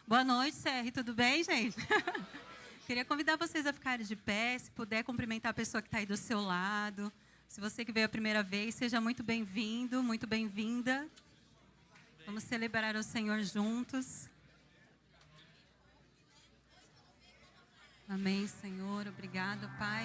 Boa noite, CR. Tudo bem, gente? Queria convidar vocês a ficarem de pé. Se puder, cumprimentar a pessoa que está aí do seu lado. Se você que veio a primeira vez, seja muito bem-vindo, muito bem-vinda. Vamos celebrar o Senhor juntos. Amém, Senhor. Obrigado, Pai.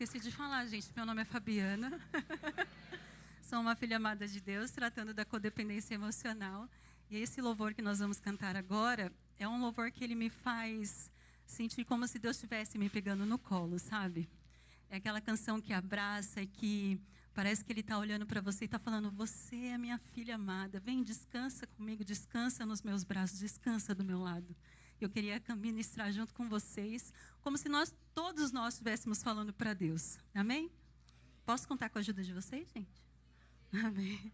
Esqueci de falar, gente. Meu nome é Fabiana. Sou uma filha amada de Deus, tratando da codependência emocional. E esse louvor que nós vamos cantar agora é um louvor que ele me faz sentir como se Deus estivesse me pegando no colo, sabe? É aquela canção que abraça, que parece que Ele está olhando para você e está falando: você é minha filha amada, vem, descansa comigo, descansa nos meus braços, descansa do meu lado. Eu queria ministrar junto com vocês, como se todos nós estivéssemos falando para Deus. Amém? Posso contar com a ajuda de vocês, gente? Amém.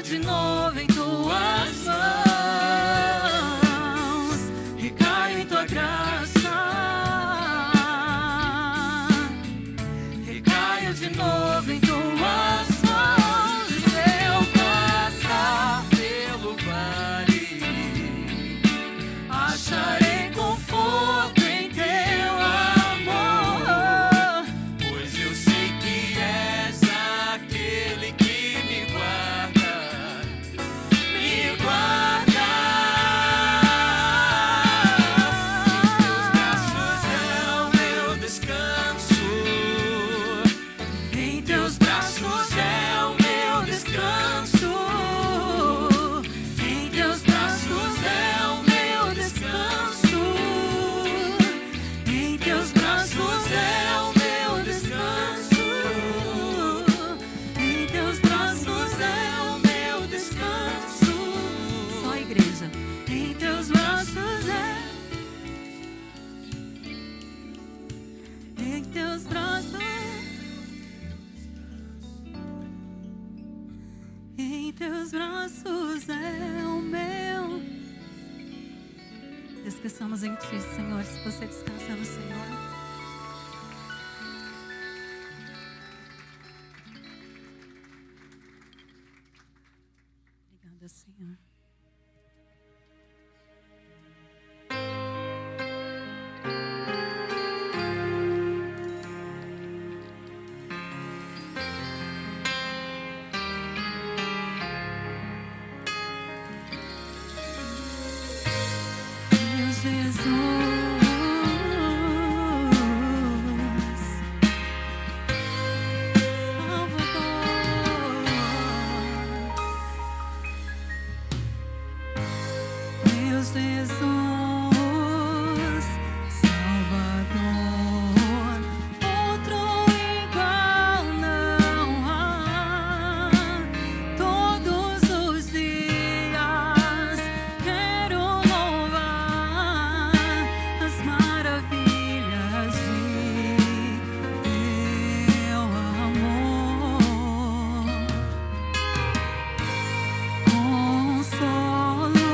de novo em tuas mãos, recaio em tua graça, recaio de novo em tuas mãos. E se eu passar pelo vale, acharei conforto em teu amor, pois eu sei que és aquele que me guarda, me guarda. Em teus braços é o meu descanso, em teus braços é o meu descanso, em teus braços é o meu descanso, em teus braços é o meu descanso. Só a igreja. Em teus braços é, em teus braços, em teus braços é o meu. Descansamos em ti, Senhor. Se você descansa no Senhor, obrigada, Senhor. Meu Jesus, Salvador, meu Jesus, Salvador, outro igual não há. Todos os dias quero louvar as maravilhas de teu amor. Consolo,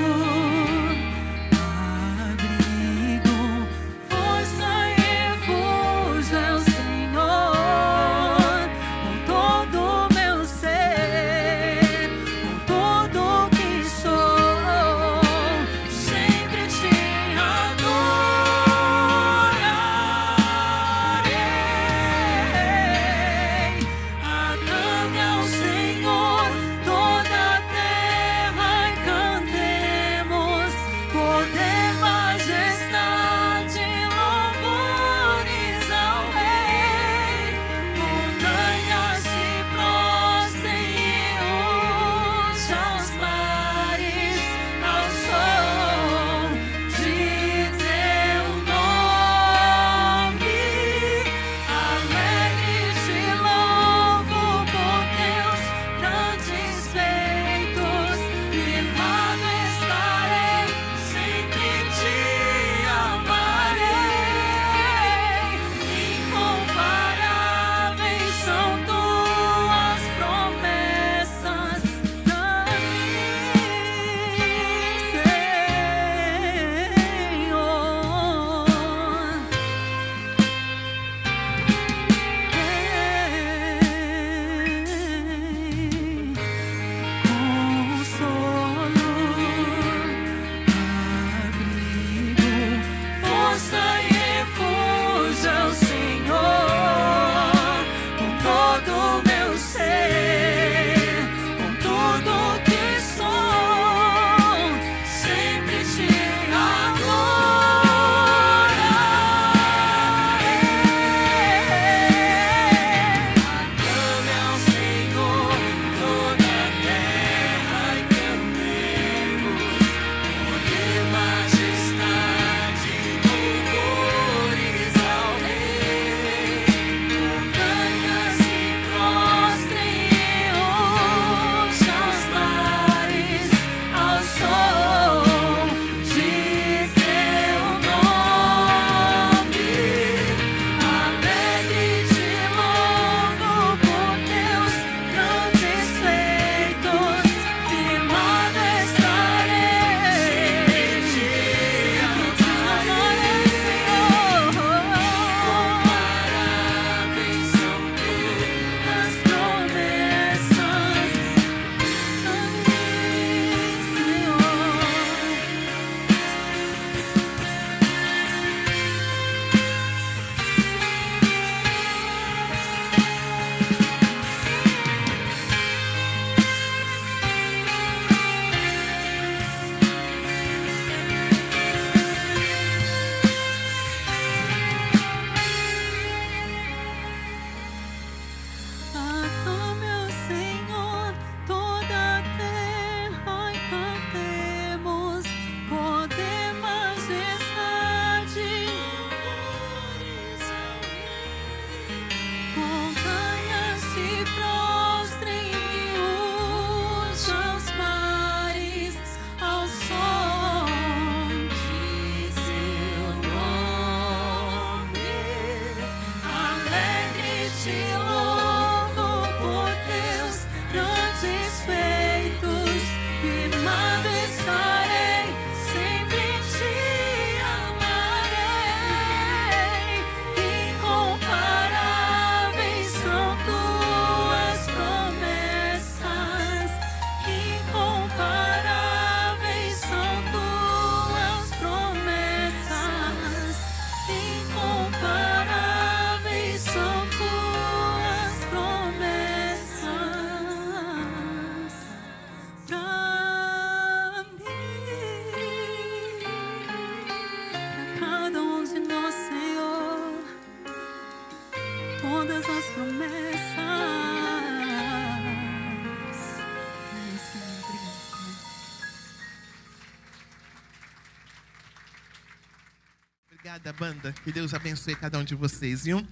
Obrigada, banda. Que Deus abençoe cada um de vocês, viu?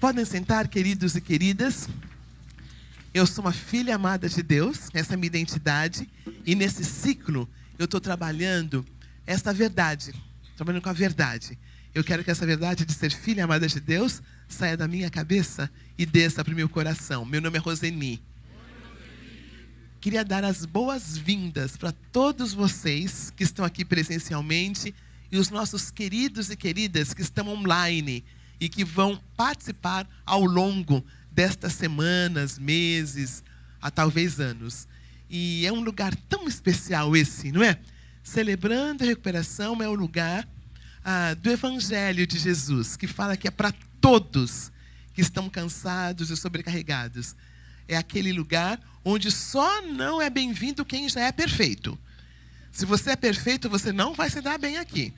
Podem sentar, queridos e queridas. Eu sou uma filha amada de Deus, essa é a minha identidade. E nesse ciclo, eu estou trabalhando essa verdade. Trabalhando com a verdade. Eu quero que essa verdade de ser filha amada de Deus saia da minha cabeça e desça para o meu coração. Meu nome é Roseni. Queria dar as boas-vindas para todos vocês que estão aqui presencialmente e os nossos queridos e queridas que estão online e que vão participar ao longo destas semanas, meses, a talvez anos. E é um lugar tão especial esse, não é? Celebrando a recuperação é o lugar do Evangelho de Jesus, que fala que é para todos que estão cansados e sobrecarregados. É aquele lugar onde só não é bem-vindo quem já é perfeito. Se você é perfeito, você não vai se dar bem aqui.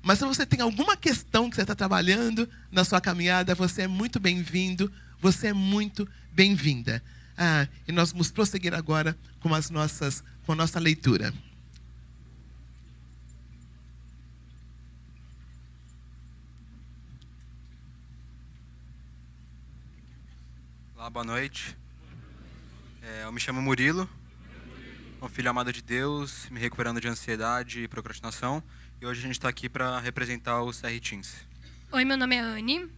Mas se você tem alguma questão que você está trabalhando na sua caminhada, você é muito bem-vindo, você é muito bem-vinda. E nós vamos prosseguir agora com a nossa leitura. Olá, boa noite. Eu me chamo Murilo, sou filho amado de Deus, me recuperando de ansiedade e procrastinação. E hoje a gente está aqui para representar os CR Teens. Oi, meu nome é Anne.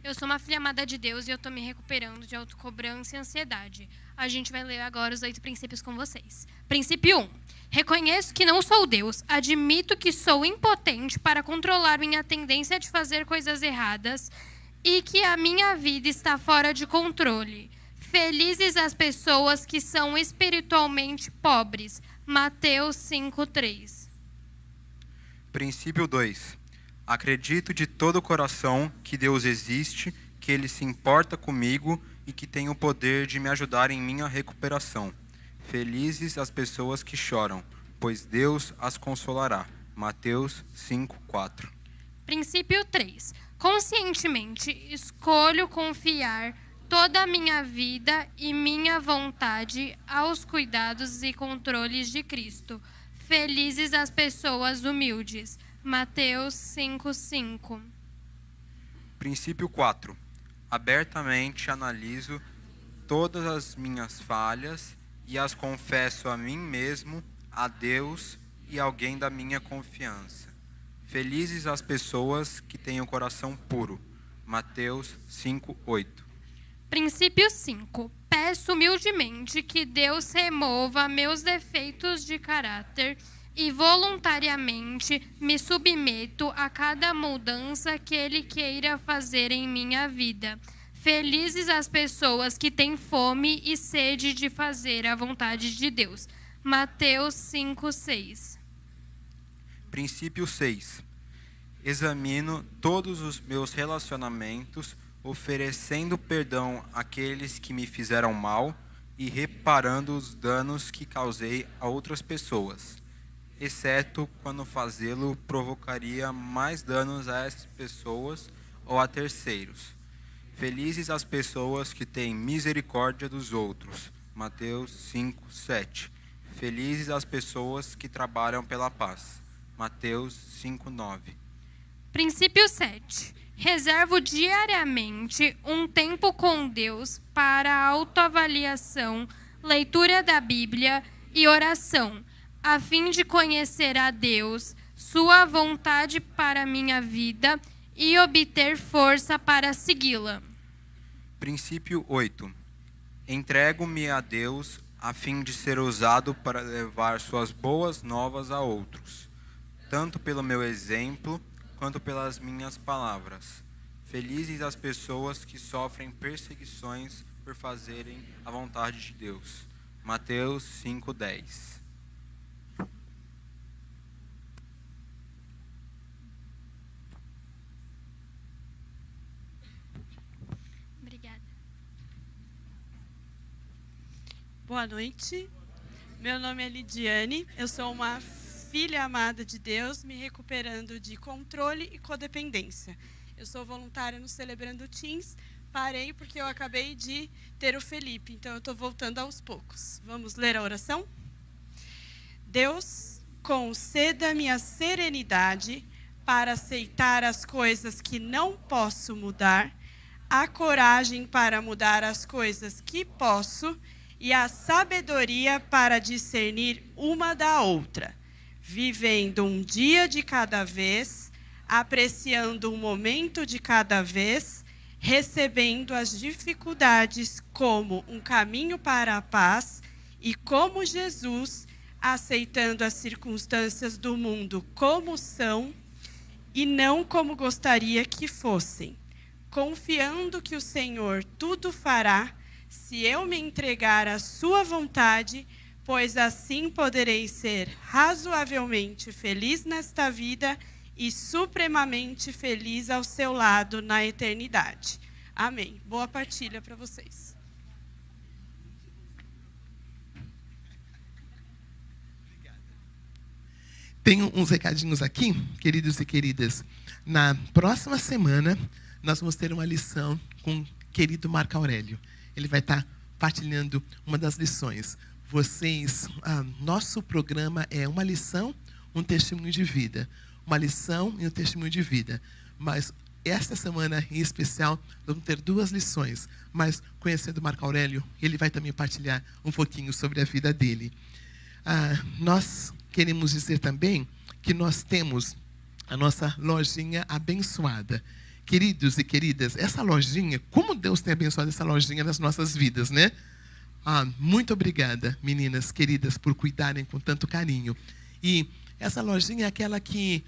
Eu sou uma filha amada de Deus e eu estou me recuperando de autocobrança e ansiedade. A gente vai ler agora os 8 princípios com vocês. Princípio 1. Reconheço que não sou Deus. Admito que sou impotente para controlar minha tendência de fazer coisas erradas e que a minha vida está fora de controle. Felizes as pessoas que são espiritualmente pobres. Mateus 5:3. Princípio 2. Acredito de todo o coração que Deus existe, que Ele se importa comigo e que tem o poder de me ajudar em minha recuperação. Felizes as pessoas que choram, pois Deus as consolará. Mateus 5:4. Princípio 3. Conscientemente escolho confiar toda a minha vida e minha vontade aos cuidados e controles de Cristo. Felizes as pessoas humildes. Mateus 5:5. Princípio 4. Abertamente analiso todas as minhas falhas e as confesso a mim mesmo, a Deus e a alguém da minha confiança. Felizes as pessoas que têm o coração puro. Mateus 5:8. Princípio 5. Peço humildemente que Deus remova meus defeitos de caráter e voluntariamente me submeto a cada mudança que Ele queira fazer em minha vida. Felizes as pessoas que têm fome e sede de fazer a vontade de Deus. Mateus 5:6. Princípio 6. Examino todos os meus relacionamentos, oferecendo perdão àqueles que me fizeram mal e reparando os danos que causei a outras pessoas, exceto quando fazê-lo provocaria mais danos a essas pessoas ou a terceiros. Felizes as pessoas que têm misericórdia dos outros. Mateus 5:7. Felizes as pessoas que trabalham pela paz. Mateus 5:9. Princípio 7. Reservo diariamente um tempo com Deus para autoavaliação, leitura da Bíblia e oração, a fim de conhecer a Deus, sua vontade para a minha vida e obter força para segui-la. Princípio 8. Entrego-me a Deus a fim de ser usado para levar suas boas novas a outros, tanto pelo meu exemplo quanto pelas minhas palavras. Felizes as pessoas que sofrem perseguições por fazerem a vontade de Deus. Mateus 5:10. Obrigada. Boa noite. Meu nome é Lidiane. Eu sou uma filha amada de Deus, me recuperando de controle e codependência. Eu sou voluntária no Celebrando Teens. Parei porque eu acabei de ter o Felipe, então eu estou voltando aos poucos. Vamos ler a oração? Deus, conceda-me a serenidade para aceitar as coisas que não posso mudar, a coragem para mudar as coisas que posso e a sabedoria para discernir uma da outra, vivendo um dia de cada vez, apreciando um momento de cada vez, recebendo as dificuldades como um caminho para a paz e como Jesus, aceitando as circunstâncias do mundo como são e não como gostaria que fossem, confiando que o Senhor tudo fará se eu me entregar à sua vontade, pois assim poderei ser razoavelmente feliz nesta vida e supremamente feliz ao seu lado na eternidade. Amém. Boa partilha para vocês. Tenho uns recadinhos aqui, queridos e queridas. Na próxima semana, nós vamos ter uma lição com o querido Marco Aurélio. Ele vai estar partilhando uma das lições. Nosso programa é uma lição, um testemunho de vida. Uma lição e um testemunho de vida. Mas esta semana, em especial, vamos ter 2 lições. Mas, conhecendo Marco Aurélio, ele vai também partilhar um pouquinho sobre a vida dele. Nós queremos dizer também que nós temos a nossa lojinha abençoada. Queridos e queridas, essa lojinha, como Deus tem abençoado essa lojinha nas nossas vidas, né? Muito obrigada, meninas queridas, por cuidarem com tanto carinho. E essa lojinha é aquela que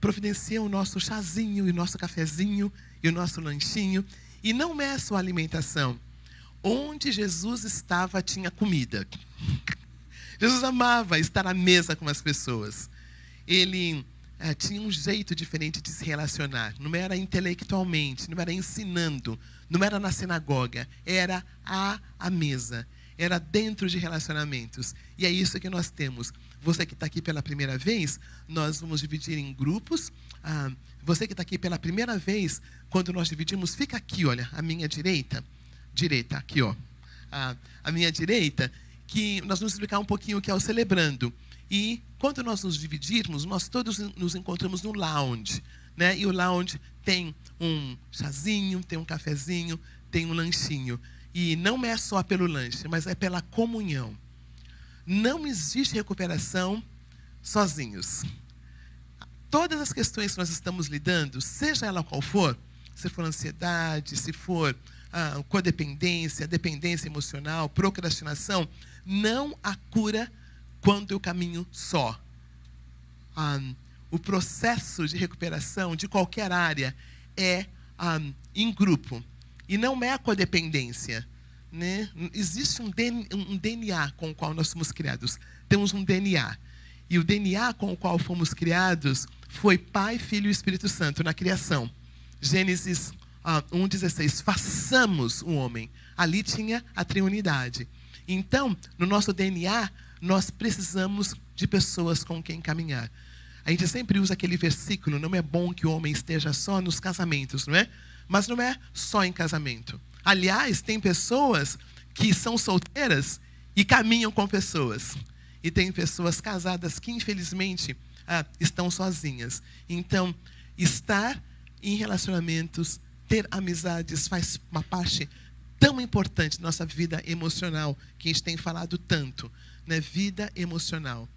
providencia o nosso chazinho, e o nosso cafezinho, e o nosso lanchinho. E não é só alimentação. Onde Jesus estava, tinha comida. Jesus amava estar à mesa com as pessoas. Ele tinha um jeito diferente de se relacionar. Não era intelectualmente, não era ensinando, não era na sinagoga. Era à mesa. Era dentro de relacionamentos. E é isso que nós temos. Você que está aqui pela primeira vez, nós vamos dividir em grupos. Você que está aqui pela primeira vez, quando nós dividimos, fica aqui, olha, à minha direita, aqui, ó, à minha direita, que nós vamos explicar um pouquinho o que é o Celebrando. E quando nós nos dividirmos, nós todos nos encontramos no lounge, né? E o lounge tem um chazinho, tem um cafezinho, tem um lanchinho. E não é só pelo lanche, mas é pela comunhão. Não existe recuperação sozinhos. Todas as questões que nós estamos lidando, seja ela qual for, se for ansiedade, se for codependência, dependência emocional, procrastinação, não há cura quando eu caminho só. O processo de recuperação de qualquer área é em grupo. E não é a codependência, né? Existe um DNA com o qual nós somos criados. Temos um DNA. E o DNA com o qual fomos criados foi Pai, Filho e Espírito Santo na criação. Gênesis 1:16. Façamos o homem. Ali tinha a triunidade. Então, no nosso DNA, nós precisamos de pessoas com quem caminhar. A gente sempre usa aquele versículo, não é bom que o homem esteja só nos casamentos, não é? Mas não é só em casamento. Aliás, tem pessoas que são solteiras e caminham com pessoas. E tem pessoas casadas que, infelizmente, estão sozinhas. Então, estar em relacionamentos, ter amizades, faz uma parte tão importante da nossa vida emocional, que a gente tem falado tanto, né? Vida emocional.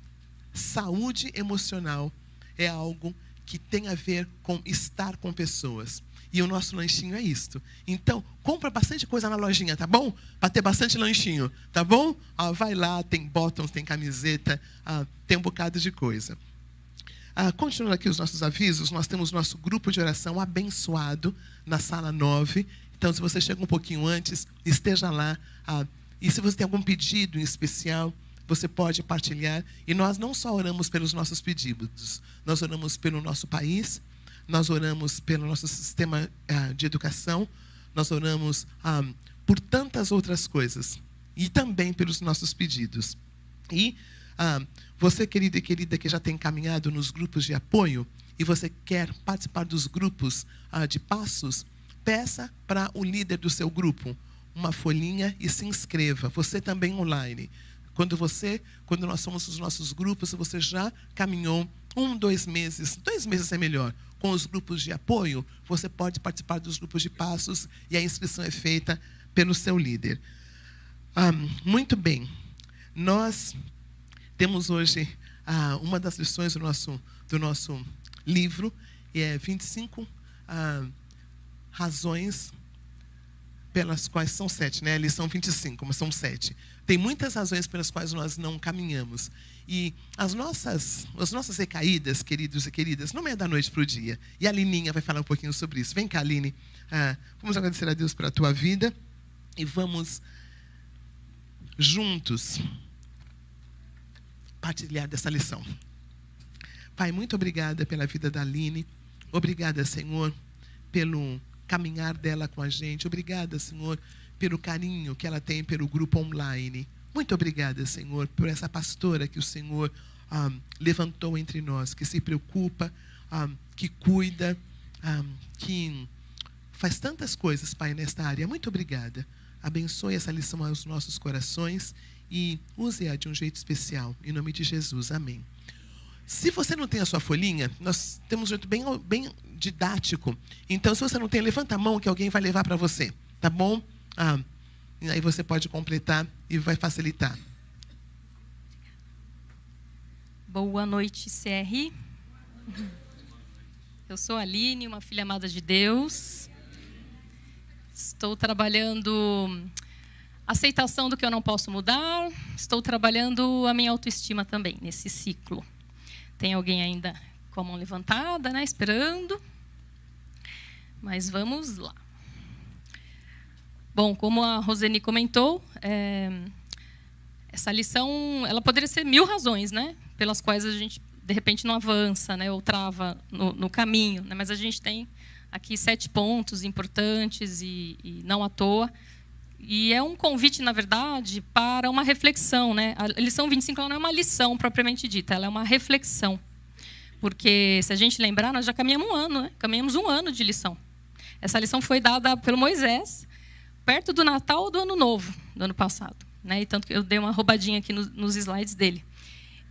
Saúde emocional é algo que tem a ver com estar com pessoas. E o nosso lanchinho é isto. Então, compra bastante coisa na lojinha, tá bom? Para ter bastante lanchinho, tá bom? Vai lá, tem bottoms, tem camiseta, tem um bocado de coisa. Continuando aqui os nossos avisos, nós temos nosso grupo de oração abençoado na sala 9. Então, se você chega um pouquinho antes, esteja lá. E se você tem algum pedido em especial, você pode partilhar. E nós não só oramos pelos nossos pedidos, nós oramos pelo nosso país, nós oramos pelo nosso sistema de educação, nós oramos por tantas outras coisas. E também pelos nossos pedidos. E você, querido e querida, que já tem caminhado nos grupos de apoio, e você quer participar dos grupos de passos, peça para o líder do seu grupo uma folhinha e se inscreva. Você também online. Quando nós somos os nossos grupos, você já caminhou 2 meses, 2 meses é melhor, com os grupos de apoio, você pode participar dos grupos de passos e a inscrição é feita pelo seu líder. Muito bem. Nós temos hoje uma das lições do nosso livro, é 25 razões pelas quais são 7, né? Lição 25, mas são 7. Tem muitas razões pelas quais nós não caminhamos. E as nossas recaídas, queridos e queridas, não é da noite para o dia. E a Lininha vai falar um pouquinho sobre isso. Vem cá, Aline. Vamos agradecer a Deus pela tua vida e vamos juntos partilhar dessa lição. Pai, muito obrigada pela vida da Aline. Obrigada, Senhor, pelo caminhar dela com a gente. Obrigada, Senhor, pelo carinho que ela tem pelo grupo online. Muito obrigada, Senhor, por essa pastora que o Senhor levantou entre nós, que se preocupa, que cuida, que faz tantas coisas, Pai, nesta área. Muito obrigada. Abençoe essa lição aos nossos corações e use-a de um jeito especial. Em nome de Jesus. Amém. Se você não tem a sua folhinha, nós temos um jeito bem didático. Então, se você não tem, levanta a mão que alguém vai levar para você. Tá bom? E aí você pode completar e vai facilitar. Boa noite, CR. Eu sou a Aline, uma filha amada de Deus. Estou trabalhando aceitação do que eu não posso mudar. Estou trabalhando a minha autoestima também, nesse ciclo. Tem alguém ainda com a mão levantada, né, esperando. Mas vamos lá. Bom, como a Roseni comentou, essa lição, ela poderia ser 1000 razões, né, pelas quais a gente, de repente, não avança, né, ou trava no caminho. Né, mas a gente tem aqui 7 pontos importantes e não à toa. E é um convite, na verdade, para uma reflexão. Né? A lição 25 ela não é uma lição propriamente dita, ela é uma reflexão. Porque, se a gente lembrar, nós já caminhamos 1 ano, né? Caminhamos 1 ano de lição. Essa lição foi dada pelo Moisés, perto do Natal do Ano Novo, do ano passado. Né? E tanto que eu dei uma roubadinha aqui nos slides dele.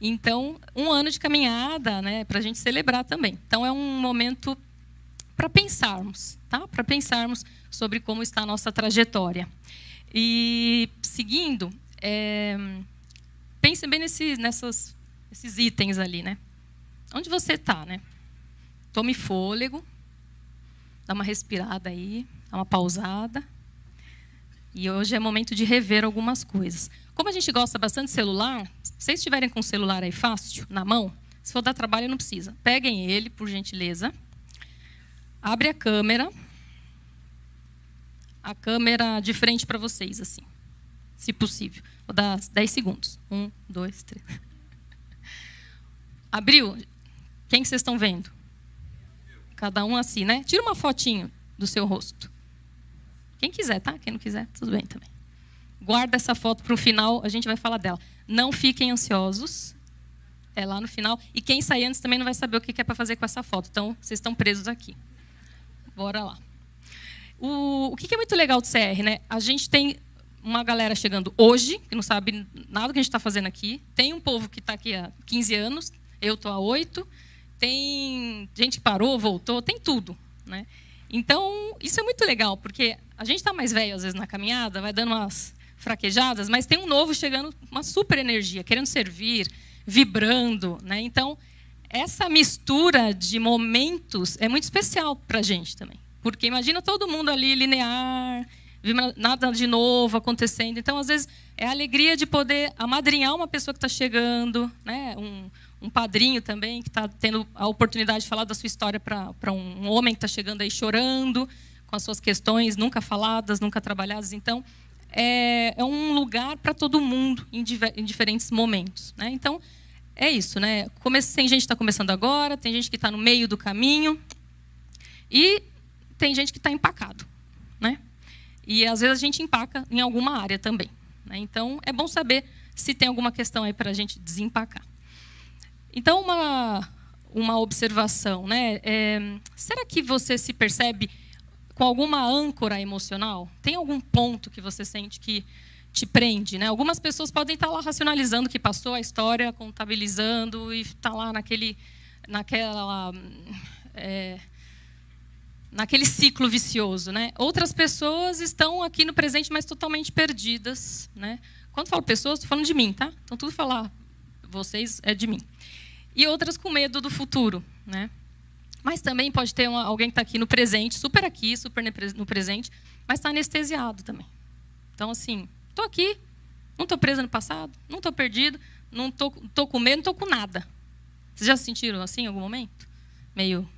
Então, 1 ano de caminhada, né, para a gente celebrar também. Então, é um momento para pensarmos, tá? Para pensarmos sobre como está a nossa trajetória. E, seguindo, pense bem nesses itens ali, né? Onde você está, né? Tome fôlego, dá uma respirada aí, dá uma pausada. E hoje é momento de rever algumas coisas. Como a gente gosta bastante de celular, se vocês estiverem com o celular aí fácil, na mão, se for dar trabalho, não precisa. Peguem ele, por gentileza. Abre a câmera de frente para vocês, assim, se possível. Vou dar 10 segundos. 1, 2, 3. Abriu? Quem que vocês estão vendo? Cada um assim, né? Tira uma fotinho do seu rosto. Quem quiser, tá? Quem não quiser, tudo bem também. Guarda essa foto para o final, a gente vai falar dela. Não fiquem ansiosos. É lá no final. E quem sair antes também não vai saber o que é para fazer com essa foto. Então, vocês estão presos aqui. Bora lá. O que é muito legal do CR, né? A gente tem uma galera chegando hoje, que não sabe nada do que a gente está fazendo aqui. Tem um povo que está aqui há 15 anos, eu estou há 8. Tem gente que parou, voltou, tem tudo. Né? Então, isso é muito legal, porque a gente está mais velho, às vezes, na caminhada, vai dando umas fraquejadas, mas tem um novo chegando, uma super energia, querendo servir, vibrando. Né? Então, essa mistura de momentos é muito especial para a gente também. Porque imagina todo mundo ali linear, nada de novo acontecendo. Então, às vezes, é a alegria de poder amadrinhar uma pessoa que está chegando, né? Um padrinho também, que está tendo a oportunidade de falar da sua história para um homem que está chegando aí chorando, com as suas questões nunca faladas, nunca trabalhadas. Então, é um lugar para todo mundo, em diferentes momentos. Né? Então, é isso. Né? Tem gente que está começando agora, tem gente que está no meio do caminho, e tem gente que está empacado. Né? E, às vezes, a gente empaca em alguma área também. Né? Então, é bom saber se tem alguma questão aí para a gente desempacar. Então, uma observação, né? Será que você se percebe com alguma âncora emocional? Tem algum ponto que você sente que te prende? Né? Algumas pessoas podem estar lá racionalizando o que passou, a história, contabilizando, e estar lá naquele ciclo vicioso, né? Outras pessoas estão aqui no presente, mas totalmente perdidas, né? Quando falo pessoas, estou falando de mim, tá? Então tudo falar vocês é de mim. E outras com medo do futuro, né? Mas também pode ter alguém que está aqui no presente, super no presente, mas está anestesiado também. Então, assim, estou aqui, não estou presa no passado, não estou perdido, não estou com medo, não estou com nada. Vocês já se sentiram assim em algum momento? Meio...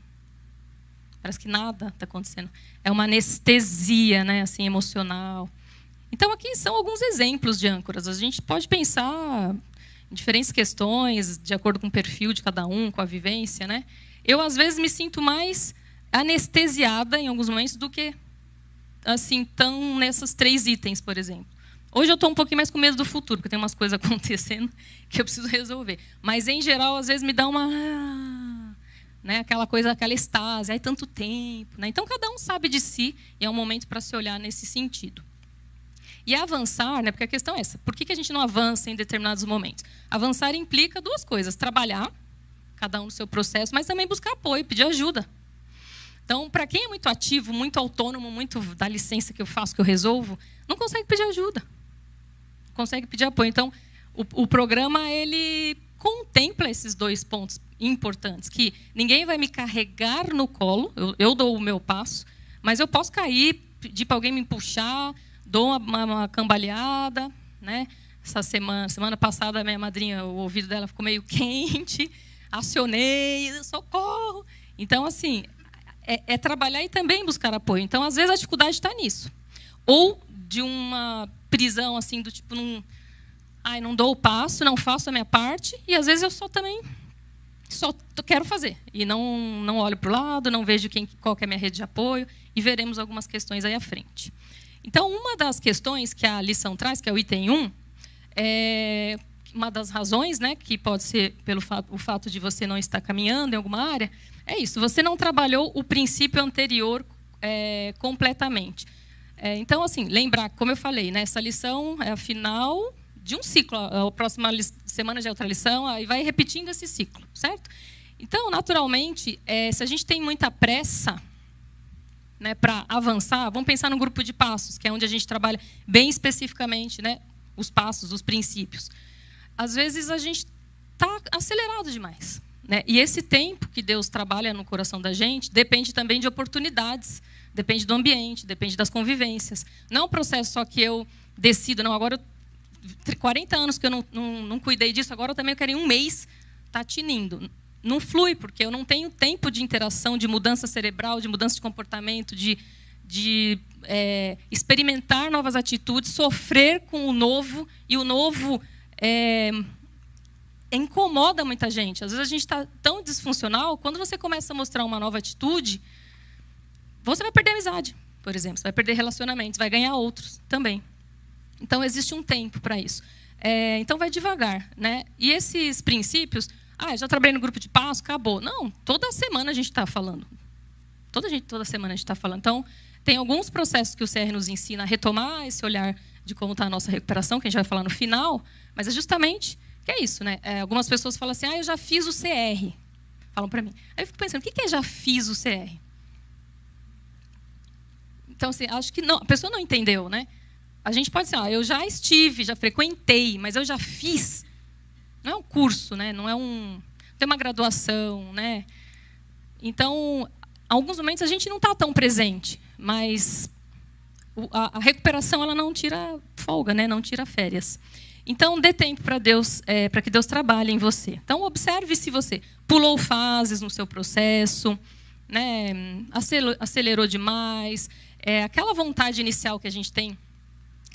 Parece que nada está acontecendo. É uma anestesia, né, assim, emocional. Então, aqui são alguns exemplos de âncoras. A gente pode pensar em diferentes questões, de acordo com o perfil de cada um, com a vivência, né? Eu, às vezes, me sinto mais anestesiada em alguns momentos do que, assim, tão nesses 3 itens, por exemplo. Hoje eu estou um pouquinho mais com medo do futuro, porque tem umas coisas acontecendo que eu preciso resolver. Mas, em geral, às vezes me dá uma... né, aquela coisa, aquela estase, aí tanto tempo. Né? Então, cada um sabe de si e é um momento para se olhar nesse sentido. E avançar, né, porque a questão é essa, por que a gente não avança em determinados momentos? Avançar implica 2 coisas, trabalhar, cada um no seu processo, mas também buscar apoio, pedir ajuda. Então, para quem é muito ativo, muito autônomo, muito dá licença que eu faço, que eu resolvo, não consegue pedir ajuda, não consegue pedir apoio. Então, o programa, ele contempla esses 2 pontos importantes, que ninguém vai me carregar no colo, eu dou o meu passo, mas eu posso cair, pedir para alguém me puxar, dou uma cambaleada, né? Essa semana passada, a minha madrinha, o ouvido dela ficou meio quente, acionei, socorro. Então, assim, é trabalhar e também buscar apoio. Então, às vezes, a dificuldade está nisso. Ou de uma prisão, assim, do tipo, não dou o passo, não faço a minha parte, e às vezes eu só quero fazer. E não olho para o lado, não vejo qual que é a minha rede de apoio, e veremos algumas questões aí à frente. Então, uma das questões que a lição traz, que é o item 1, é uma das razões, né, que pode ser pelo fato de você não estar caminhando em alguma área, é isso, você não trabalhou o princípio anterior completamente. Então, assim, lembrar, como eu falei, né, essa lição é a final de um ciclo, a próxima semana já é outra lição, aí vai repetindo esse ciclo, certo? Então, naturalmente, se a gente tem muita pressa, né, para avançar, vamos pensar no grupo de passos, que é onde a gente trabalha bem especificamente, né, os passos, os princípios. Às vezes a gente está acelerado demais, né? E esse tempo que Deus trabalha no coração da gente depende também de oportunidades, depende do ambiente, depende das convivências. Não é um processo só que eu decido, não, agora 40 anos que eu não cuidei disso, agora eu também quero em um mês estar tinindo. Não flui, porque eu não tenho tempo de interação, de mudança cerebral, de mudança de comportamento, de experimentar novas atitudes, sofrer com o novo, e o novo incomoda muita gente. Às vezes a gente está tão disfuncional, quando você começa a mostrar uma nova atitude, você vai perder amizade, por exemplo, você vai perder relacionamentos, vai ganhar outros também. Então, existe um tempo para isso. Então, vai devagar, né? E esses princípios... já trabalhei no grupo de passo, acabou. Não, toda semana a gente está falando. Toda semana a gente está falando. Então, tem alguns processos que o CR nos ensina a retomar esse olhar de como está a nossa recuperação, que a gente vai falar no final, mas é justamente que é isso, né? Algumas pessoas falam assim, eu já fiz o CR. Falam para mim. Aí eu fico pensando, o que é já fiz o CR? Então, assim, acho que não, a pessoa não entendeu, né? A gente pode dizer, eu já estive, já frequentei, mas eu já fiz. Não é um curso, né? Não tem uma graduação, né? Então, em alguns momentos a gente não está tão presente, mas a recuperação ela não tira folga, né? Não tira férias. Então, dê tempo para Deus, para que Deus trabalhe em você. Então, observe se você pulou fases no seu processo, né? Acelerou demais, aquela vontade inicial que a gente tem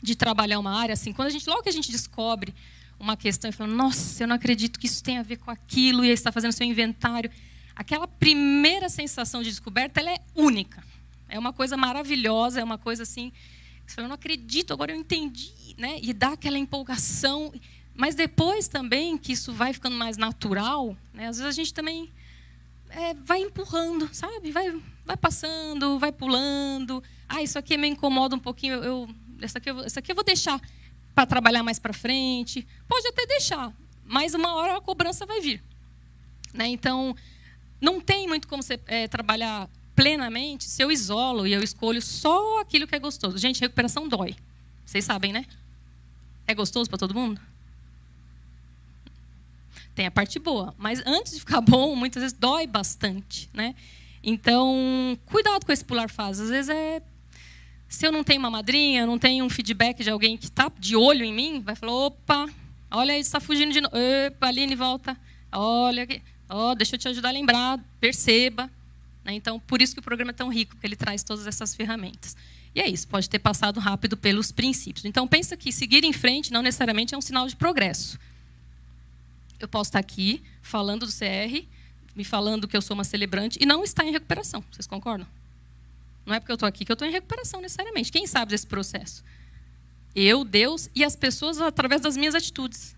de trabalhar uma área, assim, logo que a gente descobre uma questão e fala, nossa, eu não acredito que isso tem a ver com aquilo, e aí está fazendo seu inventário. Aquela primeira sensação de descoberta, ela é única. É uma coisa maravilhosa, é uma coisa assim, você fala, eu não acredito, agora eu entendi, né? E dá aquela empolgação. Mas depois também, que isso vai ficando mais natural, né? Às vezes a gente também vai empurrando, sabe? Vai passando, vai pulando. Isso aqui me incomoda um pouquinho, essa aqui eu vou deixar para trabalhar mais para frente. Pode até deixar, mas uma hora a cobrança vai vir, né? Então, não tem muito como você trabalhar plenamente se eu isolo e eu escolho só aquilo que é gostoso. Gente, recuperação dói. Vocês sabem, né? É gostoso para todo mundo? Tem a parte boa, mas antes de ficar bom, muitas vezes dói bastante, né? Então, cuidado com esse pular fase. Às vezes se eu não tenho uma madrinha, eu não tenho um feedback de alguém que está de olho em mim, vai falar, opa, olha aí, você está fugindo de novo. Opa, Aline, volta. Olha aqui. Deixa eu te ajudar a lembrar, perceba. Né? Então, por isso que o programa é tão rico, porque ele traz todas essas ferramentas. E é isso, pode ter passado rápido pelos princípios. Então, pensa que seguir em frente não necessariamente é um sinal de progresso. Eu posso estar aqui, falando do CR, me falando que eu sou uma celebrante, e não estar em recuperação. Vocês concordam? Não é porque eu estou aqui que eu estou em recuperação, necessariamente. Quem sabe desse processo? Eu, Deus e as pessoas através das minhas atitudes.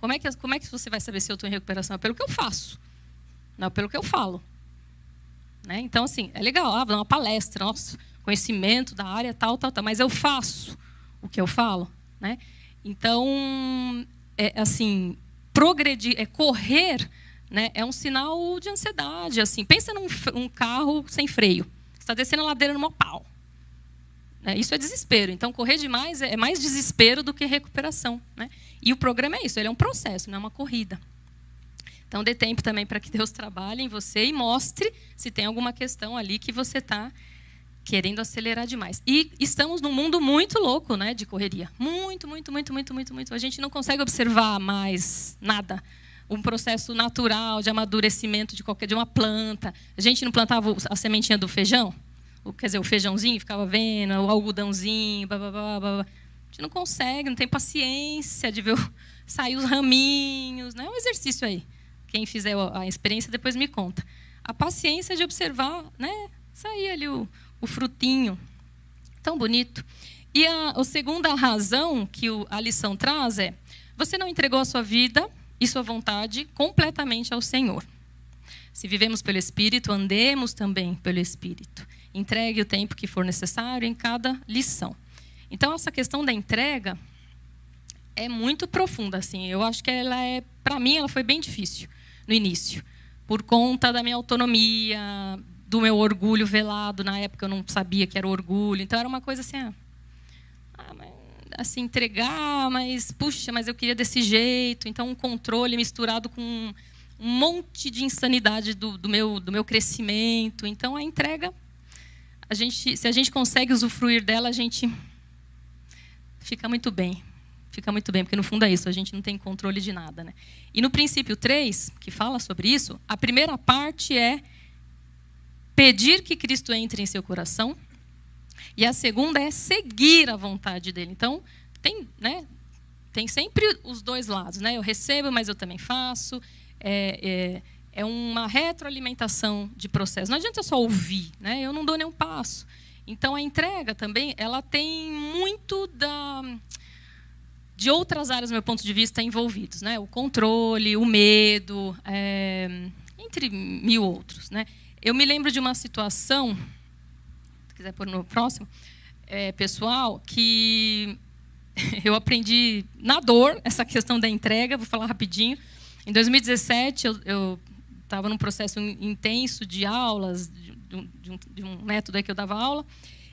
Como é que você vai saber se eu estou em recuperação? É pelo que eu faço, não é pelo que eu falo. Né? Então, assim, é legal, vou dar uma palestra, nossa, conhecimento da área, tal, mas eu faço o que eu falo. Né? Então, assim, progredir, correr, né, é um sinal de ansiedade. Assim. Pensa num carro sem freio. Você está descendo a ladeira no maior pau. Isso é desespero. Então, correr demais é mais desespero do que recuperação. Né? E o programa é isso, ele é um processo, não é uma corrida. Então, dê tempo também para que Deus trabalhe em você e mostre se tem alguma questão ali que você está querendo acelerar demais. E estamos num mundo muito louco, né, de correria. Muito. A gente não consegue observar mais nada. Um processo natural de amadurecimento de uma planta. A gente não plantava a sementinha do feijão? Quer dizer, o feijãozinho, ficava vendo, o algodãozinho, A gente não consegue, não tem paciência de ver sair os raminhos. Né? É um exercício aí. Quem fizer a experiência, depois me conta. A paciência de observar, né? Sair ali o frutinho. Tão bonito. E a segunda razão que a lição traz é: você não entregou a sua vida e sua vontade completamente ao Senhor. Se vivemos pelo Espírito, andemos também pelo Espírito. Entregue o tempo que for necessário em cada lição. Então, essa questão da entrega é muito profunda. Assim. Eu acho que para mim, ela foi bem difícil no início, por conta da minha autonomia, do meu orgulho velado. Na época, eu não sabia que era orgulho. Então, era uma coisa assim, entregar, mas, puxa, mas eu queria desse jeito. Então, um controle misturado com um monte de insanidade do meu crescimento. Então, a entrega, se a gente consegue usufruir dela, a gente fica muito bem. Fica muito bem, porque no fundo é isso, a gente não tem controle de nada. Né? E no princípio 3, que fala sobre isso, a primeira parte é pedir que Cristo entre em seu coração, e a segunda é seguir a vontade dele. Então, tem sempre os dois lados. Né? Eu recebo, mas eu também faço. É uma retroalimentação de processo. Não adianta só ouvir, né? Eu não dou nenhum passo. Então, a entrega também, ela tem muito de outras áreas, do meu ponto de vista, envolvidos. Né? O controle, o medo, entre mil outros. Né? Eu me lembro de uma situação, se quiser pôr no próximo, pessoal, que eu aprendi na dor essa questão da entrega. Vou falar rapidinho. Em 2017, eu estava num processo intenso de aulas, de um método aí que eu dava aula,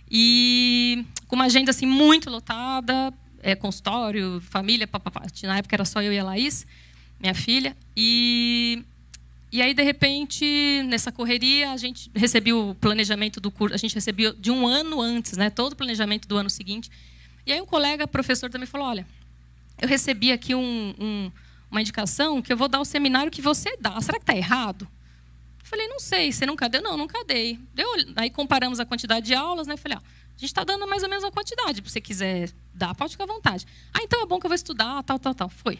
e com uma agenda assim, muito lotada, consultório, família, papapá. Na época era só eu e a Laís, minha filha. E aí, de repente, nessa correria, a gente recebia o planejamento do curso, a gente recebia de um ano antes, né, todo o planejamento do ano seguinte. E aí um colega, professor, também falou: olha, eu recebi aqui uma indicação que eu vou dar o seminário que você dá. Será que está errado? Eu falei: não sei, você nunca deu? Não, nunca dei. Aí comparamos a quantidade de aulas, né? Eu falei: a gente está dando mais ou menos a quantidade. Se você quiser dar, pode ficar à vontade. Então é bom que eu vou estudar, tal. Foi.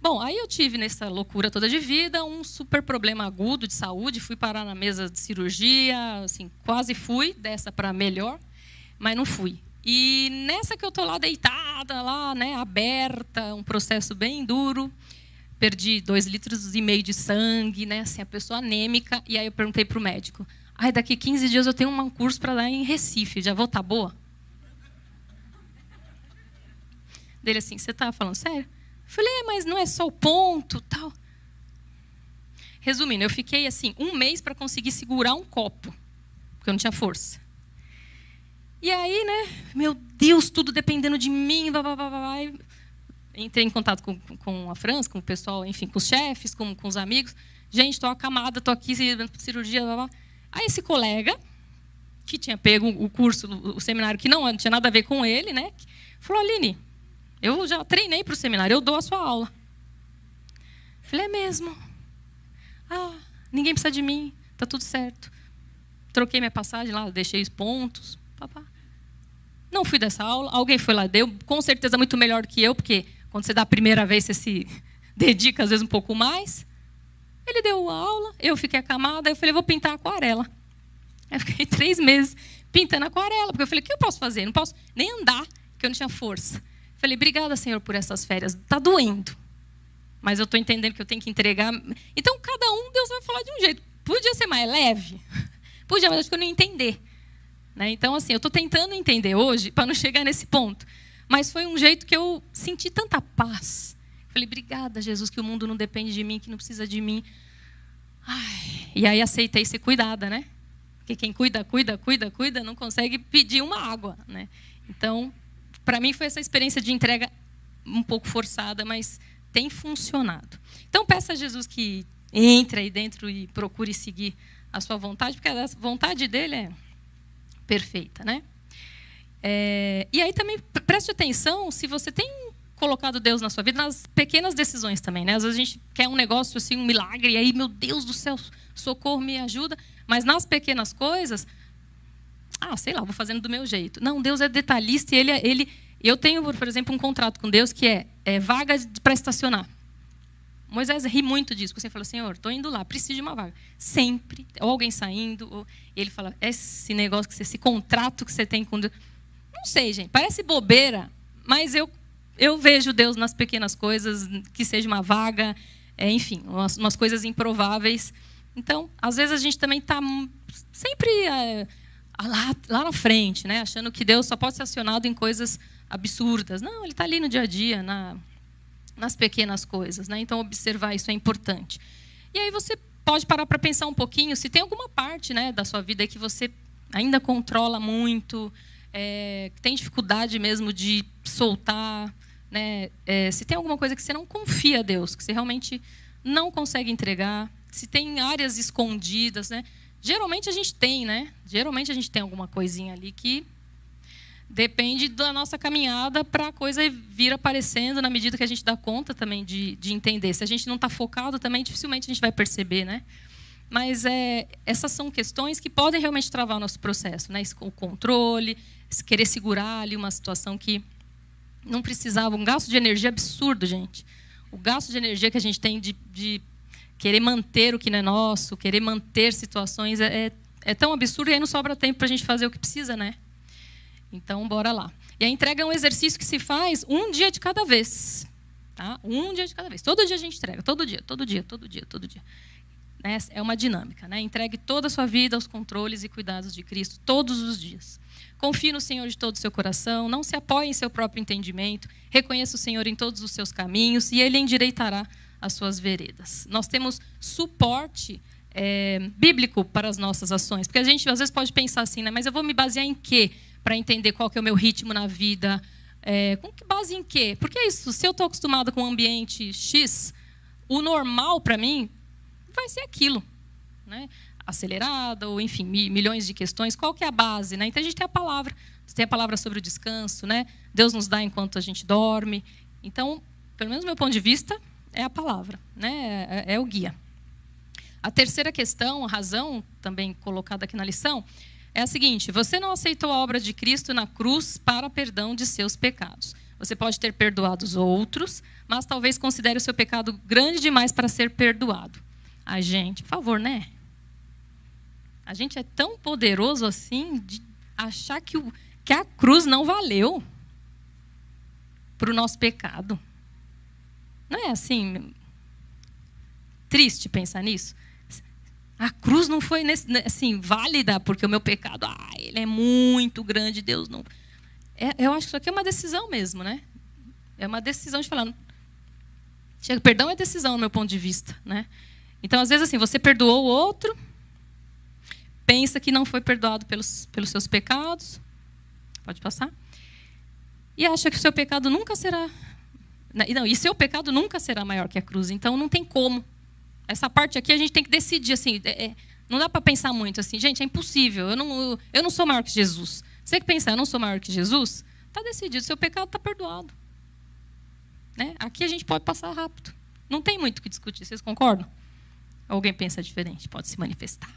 Bom, aí eu tive, nessa loucura toda de vida, um super problema agudo de saúde. Fui parar na mesa de cirurgia, assim, quase fui dessa para melhor, mas não fui. E nessa que eu estou lá deitada, lá, né, aberta, um processo bem duro, perdi 2,5 litros de sangue, né, assim, a pessoa anêmica. E aí eu perguntei para o médico: daqui 15 dias eu tenho um curso para dar em Recife, já vou estar boa? Dele assim: você está falando sério? Eu falei: mas não é só o ponto, tal. Resumindo, eu fiquei assim 1 mês para conseguir segurar um copo, porque eu não tinha força. E aí, né, meu Deus, tudo dependendo de mim, blá, blá, blá, blá. Entrei em contato com a França, com o pessoal, enfim, com os chefes, com os amigos. Gente, estou acamada, estou aqui, cirurgia, blá, blá. Aí esse colega, que tinha pego o curso, o seminário, que não tinha nada a ver com ele, né, falou: Aline, eu já treinei para o seminário, eu dou a sua aula. Falei: é mesmo? Ah, ninguém precisa de mim, tá tudo certo. Troquei minha passagem lá, deixei os pontos. Papá. Não fui dessa aula, alguém foi lá, deu, com certeza muito melhor do que eu, porque quando você dá a primeira vez, você se dedica às vezes um pouco mais. Ele deu a aula, eu fiquei acamada, eu falei: vou pintar aquarela. Eu fiquei 3 meses pintando aquarela, porque eu falei: o que eu posso fazer? Não posso nem andar, porque eu não tinha força. Falei: obrigada, Senhor, por essas férias. Está doendo, mas eu estou entendendo que eu tenho que entregar. Então, cada um, Deus vai falar de um jeito. Podia ser mais leve? Podia, mas acho que eu não ia entender. Né? Então, assim, eu estou tentando entender hoje, para não chegar nesse ponto. Mas foi um jeito que eu senti tanta paz. Falei: obrigada, Jesus, que o mundo não depende de mim, que não precisa de mim. Ai, e aí aceitei ser cuidada, né? Porque quem cuida, não consegue pedir uma água, né? Então, para mim foi essa experiência de entrega um pouco forçada, mas tem funcionado. Então, peça a Jesus que entre aí dentro e procure seguir a sua vontade, porque a vontade dele é perfeita, né? E aí também preste atenção se você tem colocado Deus na sua vida nas pequenas decisões também, né? Às vezes a gente quer um negócio assim, um milagre, e aí, meu Deus do céu, socorro, me ajuda. Mas nas pequenas coisas, sei lá, vou fazendo do meu jeito. Não, Deus é detalhista e eu tenho, por exemplo, um contrato com Deus que é vaga para estacionar. Moisés ri muito disso, porque você fala: Senhor, estou indo lá, preciso de uma vaga. Sempre, ou alguém saindo, ou ele fala: esse negócio, esse contrato que você tem com Deus. Não sei, gente, parece bobeira, mas eu vejo Deus nas pequenas coisas, que seja uma vaga, enfim, umas coisas improváveis. Então, às vezes a gente também está sempre lá na frente, né? Achando que Deus só pode ser acionado em coisas absurdas. Não, ele está ali no dia a dia, nas pequenas coisas, né? Então, observar isso é importante. E aí você pode parar para pensar um pouquinho se tem alguma parte, né, da sua vida que você ainda controla muito, tem dificuldade mesmo de soltar, né? Se tem alguma coisa que você não confia a Deus, que você realmente não consegue entregar, se tem áreas escondidas, né? Geralmente a gente tem, né? Geralmente a gente tem alguma coisinha ali que depende da nossa caminhada para a coisa vir aparecendo na medida que a gente dá conta também de entender. Se a gente não está focado também, dificilmente a gente vai perceber, né? Mas essas são questões que podem realmente travar o nosso processo, né? O controle, querer segurar ali uma situação que não precisava. Um gasto de energia absurdo, gente. O gasto de energia que a gente tem de querer manter o que não é nosso, querer manter situações, é tão absurdo, e aí não sobra tempo para a gente fazer o que precisa, né? Então, bora lá. E a entrega é um exercício que se faz um dia de cada vez. Tá? Um dia de cada vez. Todo dia a gente entrega. Todo dia. É uma dinâmica, né? Entregue toda a sua vida aos controles e cuidados de Cristo todos os dias. Confie no Senhor de todo o seu coração. Não se apoie em seu próprio entendimento. Reconheça o Senhor em todos os seus caminhos e Ele endireitará as suas veredas. Nós temos suporte bíblico para as nossas ações. Porque a gente, às vezes, pode pensar assim, né? Mas eu vou me basear em quê para entender qual que é o meu ritmo na vida? Com que base em quê? Porque é isso, se eu estou acostumado com um ambiente X, o normal para mim vai ser aquilo, né? Acelerada, ou enfim, milhões de questões. Qual que é a base, né? Então a gente tem a palavra. Tem a palavra sobre o descanso, né? Deus nos dá enquanto a gente dorme. Então, pelo menos do meu ponto de vista, é a palavra, né? É o guia. A terceira questão, a razão também colocada aqui na lição, é a seguinte: você não aceitou a obra de Cristo na cruz para perdão de seus pecados. Você pode ter perdoado os outros, mas talvez considere o seu pecado grande demais para ser perdoado. A gente, por favor, né? A gente é tão poderoso assim de achar que a cruz não valeu para o nosso pecado. Não é assim? Triste pensar nisso? A cruz não foi assim, válida porque o meu pecado, ele é muito grande, Deus não... eu acho que isso aqui é uma decisão mesmo, né? É uma decisão de falar... Perdão é decisão, do meu ponto de vista, né? Então, às vezes, assim, você perdoou o outro, pensa que não foi perdoado pelos seus pecados, pode passar, e acha que o seu pecado nunca será... Não, e seu pecado nunca será maior que a cruz, então não tem como. Essa parte aqui a gente tem que decidir, assim, não dá para pensar muito assim, gente, é impossível, eu não sou maior que Jesus. Você que pensa, eu não sou maior que Jesus, está decidido, seu pecado está perdoado. Né? Aqui a gente pode passar rápido. Não tem muito o que discutir, vocês concordam? Alguém pensa diferente, pode se manifestar.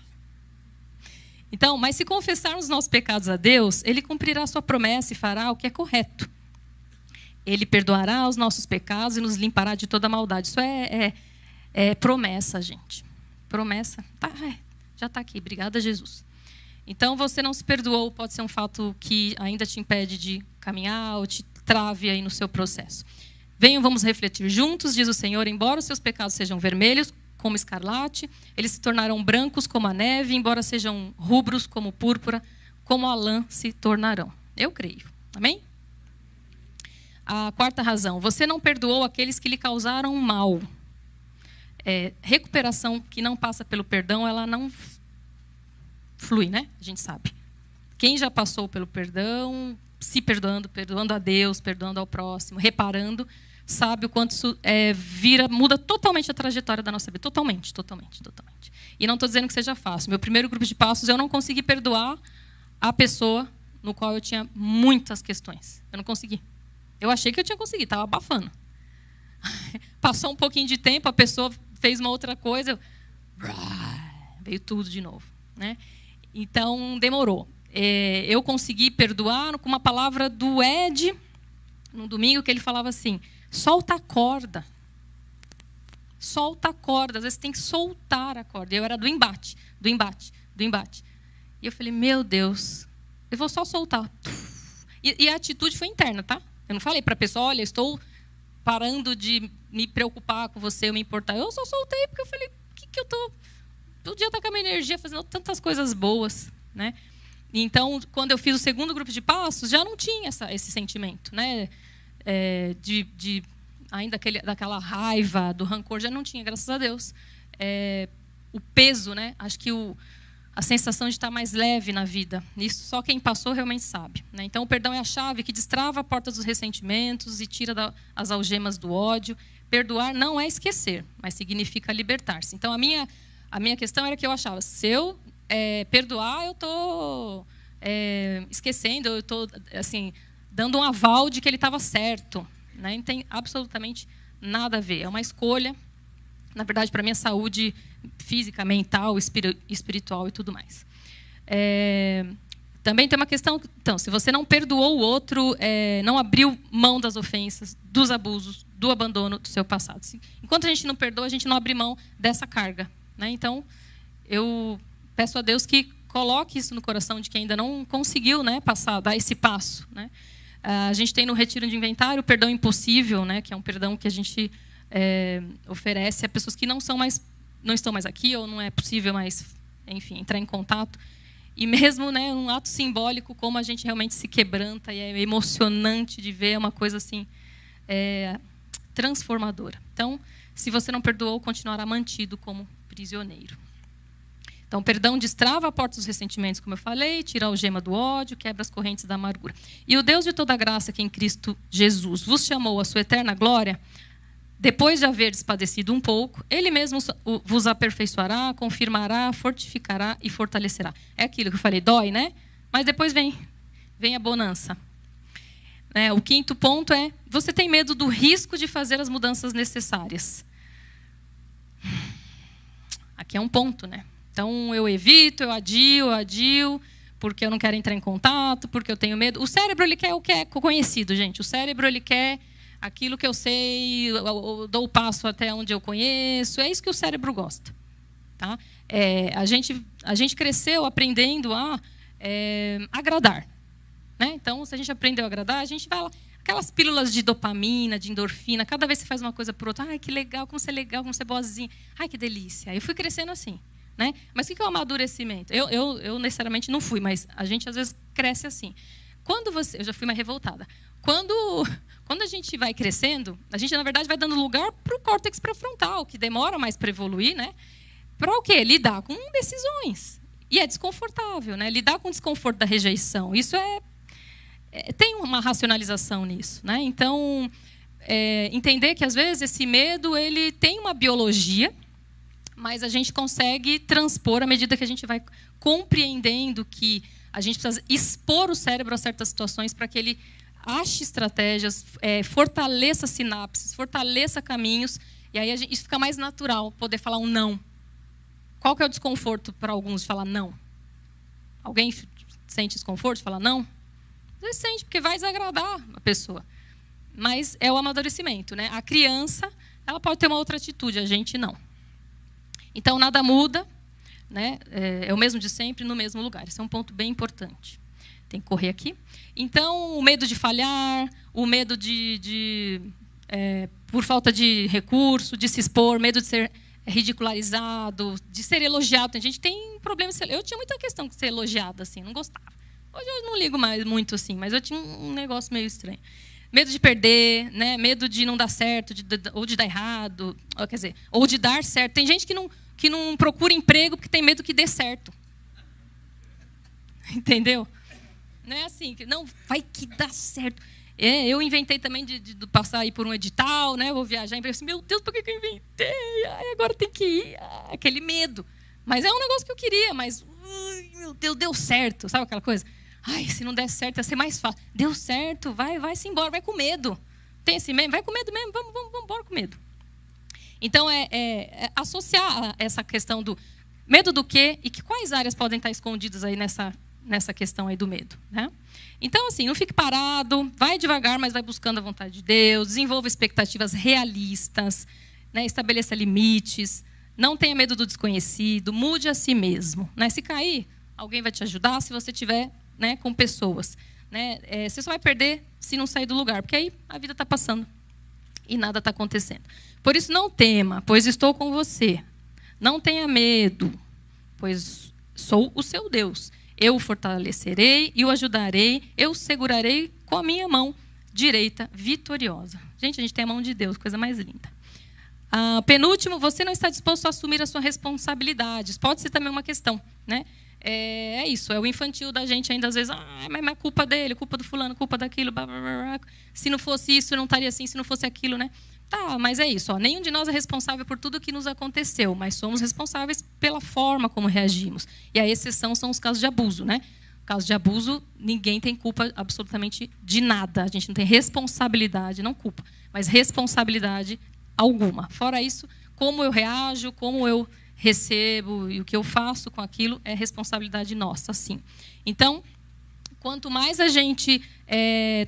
Então, mas se confessarmos nossos pecados a Deus, Ele cumprirá a sua promessa e fará o que é correto. Ele perdoará os nossos pecados e nos limpará de toda maldade. Isso é promessa, gente. Promessa. Já está aqui, obrigada, Jesus. Então, você não se perdoou, pode ser um fato que ainda te impede de caminhar ou te trave aí no seu processo. Venham, vamos refletir juntos, diz o Senhor, embora os seus pecados sejam vermelhos, como escarlate, eles se tornarão brancos como a neve, embora sejam rubros como púrpura, como a lã se tornarão. Eu creio. Amém? A quarta razão, você não perdoou aqueles que lhe causaram mal. Recuperação que não passa pelo perdão, ela não flui, né? A gente sabe. Quem já passou pelo perdão, se perdoando, perdoando a Deus, perdoando ao próximo, reparando, sabe o quanto isso muda totalmente a trajetória da nossa vida. Totalmente. E não estou dizendo que seja fácil. Meu primeiro grupo de passos, eu não consegui perdoar a pessoa no qual eu tinha muitas questões. Eu não consegui. Eu achei que eu tinha conseguido, estava abafando. Passou um pouquinho de tempo, a pessoa fez uma outra coisa, veio tudo de novo. Né? Então, demorou. Eu consegui perdoar com uma palavra do Ed, no domingo, que ele falava assim, solta a corda. Solta a corda. Às vezes tem que soltar a corda. Eu era do embate. E eu falei, meu Deus, eu vou só soltar. E a atitude foi interna, tá? Eu não falei para a pessoa, olha, estou parando de me preocupar com você, eu me importar. Eu só soltei porque eu falei, o que eu estou... Podia estar com a minha energia fazendo tantas coisas boas, né? Então, quando eu fiz o segundo grupo de passos, já não tinha esse sentimento, né? Ainda daquela raiva, do rancor, já não tinha, graças a Deus. O peso, né? Acho que a sensação de estar mais leve na vida. Isso só quem passou realmente sabe. Né? Então, o perdão é a chave que destrava a porta dos ressentimentos e tira as algemas do ódio. Perdoar não é esquecer, mas significa libertar-se. Então, a minha questão era que eu achava, se eu perdoar, eu estou esquecendo, eu estou assim, dando um aval de que ele estava certo. Né? Não tem absolutamente nada a ver. É uma escolha, na verdade, para a minha saúde física, mental, espiritual e tudo mais. Também tem uma questão, então, se você não perdoou o outro, não abriu mão das ofensas, dos abusos, do abandono do seu passado. Enquanto a gente não perdoa, a gente não abre mão dessa carga. Né? Então, eu peço a Deus que coloque isso no coração de quem ainda não conseguiu, né, dar esse passo. Né? A gente tem no Retiro de Inventário o perdão impossível, né, que é um perdão que a gente oferece a pessoas que não estão mais aqui, ou não é possível mais, enfim, entrar em contato. E mesmo, né, um ato simbólico, como a gente realmente se quebranta, e é emocionante de ver, é uma coisa assim, transformadora. Então, se você não perdoou, continuará mantido como prisioneiro. Então, perdão destrava a porta dos ressentimentos, como eu falei, tira a algema do ódio, quebra as correntes da amargura. E o Deus de toda graça, que em Cristo Jesus vos chamou à sua eterna glória, depois de haveres padecido um pouco, Ele mesmo vos aperfeiçoará, confirmará, fortificará e fortalecerá. É aquilo que eu falei, dói, né? Mas depois vem a bonança. O quinto ponto é, você tem medo do risco de fazer as mudanças necessárias. Aqui é um ponto, né? Então, eu evito, eu adio, porque eu não quero entrar em contato, porque eu tenho medo. O cérebro, ele quer o que é conhecido, gente. O cérebro, ele quer aquilo que eu sei, eu dou o passo até onde eu conheço. É isso que o cérebro gosta. Tá? A gente cresceu aprendendo a agradar. Né? Então, se a gente aprendeu a agradar, a gente vai lá. Aquelas pílulas de dopamina, de endorfina, cada vez que você faz uma coisa por outra, ai, que legal, como você é legal, como você é boazinha, ai, que delícia. Eu fui crescendo assim. Né? Mas o que é o amadurecimento? Eu necessariamente não fui, mas a gente às vezes cresce assim. eu já fui mais revoltada. Quando a gente vai crescendo, a gente, na verdade, vai dando lugar para o córtex pré-frontal, que demora mais para evoluir, né? Para o quê? Lidar com decisões. E é desconfortável, né? Lidar com o desconforto da rejeição. Isso tem uma racionalização nisso, né? Então, entender que, às vezes, esse medo ele tem uma biologia, mas a gente consegue transpor à medida que a gente vai compreendendo que a gente precisa expor o cérebro a certas situações para que ele ache estratégias, fortaleça sinapses, fortaleça caminhos, e aí isso fica mais natural, poder falar um não. Qual que é o desconforto para alguns de falar não? Alguém sente desconforto de falar não? Você sente, porque vai desagradar a pessoa. Mas é o amadurecimento, né? A criança, ela pode ter uma outra atitude, a gente não. Então, nada muda, né? É o mesmo de sempre, no mesmo lugar. Esse é um ponto bem importante. Tem que correr aqui. Então, o medo de falhar, o medo por falta de recurso, de se expor, medo de ser ridicularizado, de ser elogiado. Tem gente que tem problema. Eu tinha muita questão de ser elogiada, assim, não gostava. Hoje eu não ligo mais muito assim, mas eu tinha um negócio meio estranho. Medo de perder, né? Medo de não dar certo, ou de dar errado, ou de dar certo. Tem gente que não procura emprego porque tem medo que dê certo. Entendeu? Não é assim, que não vai que dá certo. Eu inventei também de passar aí por um edital, né? Eu vou viajar e pensei, meu Deus, por que eu inventei? Ai, agora tem que ir. Aquele medo. Mas é um negócio que eu queria, mas, meu Deus, deu certo. Sabe aquela coisa? Ai, se não der certo, ia ser mais fácil. Deu certo, vai-se embora, vai com medo. Tem esse medo? Vai com medo mesmo, vamos embora com medo. Então, associar essa questão do medo do quê e quais áreas podem estar escondidas aí nessa questão aí do medo, né? Então, assim, não fique parado, vai devagar, mas vai buscando a vontade de Deus, desenvolva expectativas realistas, né? Estabeleça limites, não tenha medo do desconhecido, mude a si mesmo, né? Se cair, alguém vai te ajudar se você tiver, né, com pessoas, né? Você só vai perder se não sair do lugar, porque aí a vida está passando e nada está acontecendo. Por isso, não tema, pois estou com você. Não tenha medo, pois sou o seu Deus. Eu o fortalecerei e o ajudarei, eu o segurarei com a minha mão direita vitoriosa. Gente, a gente tem a mão de Deus, coisa mais linda. Penúltimo, você não está disposto a assumir as suas responsabilidades. Pode ser também uma questão, né? É isso, é o infantil da gente ainda às vezes, mas é culpa dele, culpa do fulano, culpa daquilo, blá, blá, blá. Se não fosse isso, eu não estaria assim, se não fosse aquilo, né? Tá, mas é isso, nenhum de nós é responsável por tudo que nos aconteceu, mas somos responsáveis pela forma como reagimos. E a exceção são os casos de abuso, né? Casos de abuso, ninguém tem culpa absolutamente de nada. A gente não tem responsabilidade, não culpa, mas responsabilidade alguma. Fora isso, como eu reajo, como eu recebo e o que eu faço com aquilo é responsabilidade nossa, sim. Então, quanto mais a gente